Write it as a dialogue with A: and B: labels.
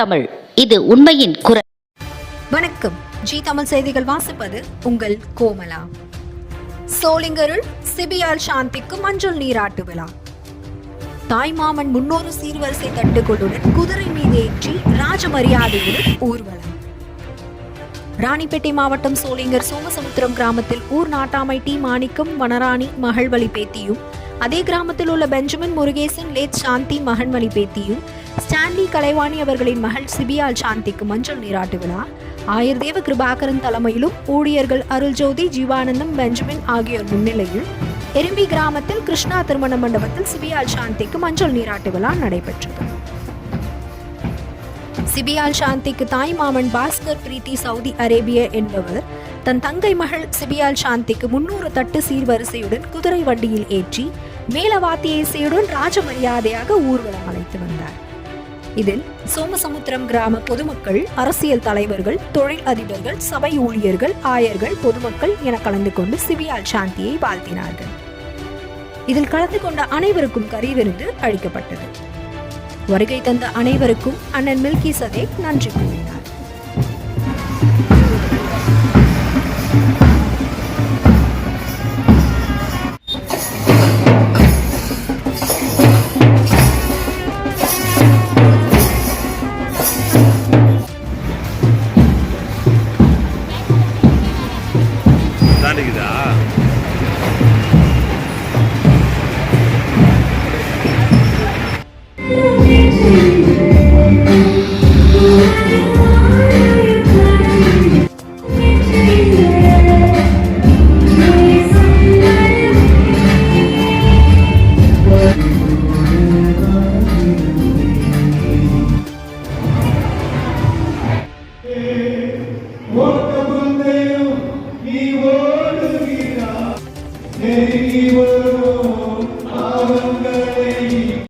A: தமிழ், இது உண்மையின் குரல்.
B: வணக்கம். ஜி தமிழ் செய்திகள் வாசிப்பது உங்கள் கோமலா. சோளிங்கரில் சிபிஆர் சாந்திக்கு மஞ்சள் நீராட்டு விழா. தாய்மாமன் 300 சீர்வரிசை தட்டுகளுடன் குதிரை மீது ஏற்றி ராஜ மரியாதையுடன் ஊர்வலம். ராணிப்பேட்டை மாவட்டம் சோளிங்கர் சோமசமுத்திரம் கிராமத்தில் ஊர் நாட்டாமை டி மாணிக்கம் வனராணி மகள்வழி பேத்தியும், அதே கிராமத்தில் உள்ள பெஞ்சமின் முருகேசன் லேத் சாந்தி மகன்வழி பேத்தியும், ஸ்டான்லி கலைவாணி அவர்களின் மகள் சிபியால் சாந்திக்கு மஞ்சள் நீராட்டு விழா ஆயுர்தேவ கிருபாகரன் தலைமையிலும் ஊழியர்கள் அருள்ஜோதி, ஜீவானந்தம், பெஞ்சமின் ஆகியோர் முன்னிலையில் எறும்பி கிராமத்தில் கிருஷ்ணா திருமண மண்டபத்தில் சிபியால் சாந்திக்கு மஞ்சள் நீராட்டு விழா நடைபெற்றது. சிபியால் சாந்திக்கு தாய் மாமன் பாஸ்கர் பிரீத்தி சவுதி அரேபிய என்பவர் தன் தங்கை மகள் சிபியால் சாந்திக்கு 300 தட்டு சீர்வரிசையுடன் குதிரை வண்டியில் ஏற்றி மேலவாத்திய இசையுடன் ராஜ மரியாதையாக ஊர்வலம் அழைத்து வந்தார். இதில் சோமசமுத்திரம் கிராம பொதுமக்கள், அரசியல் தலைவர்கள், தொழில் அதிபர்கள், சபை ஊழியர்கள், ஆயர்கள், பொதுமக்கள் என கலந்து கொண்டு சிபியால் சாந்தியை வாழ்த்தினார்கள். இதில் கலந்து கொண்ட அனைவருக்கும் கறி விருந்து அளிக்கப்பட்டது. வருகை தந்த அனைவருக்கும் அண்ணன் மில்கி சதேக் நன்றி கூறினார்.
C: He will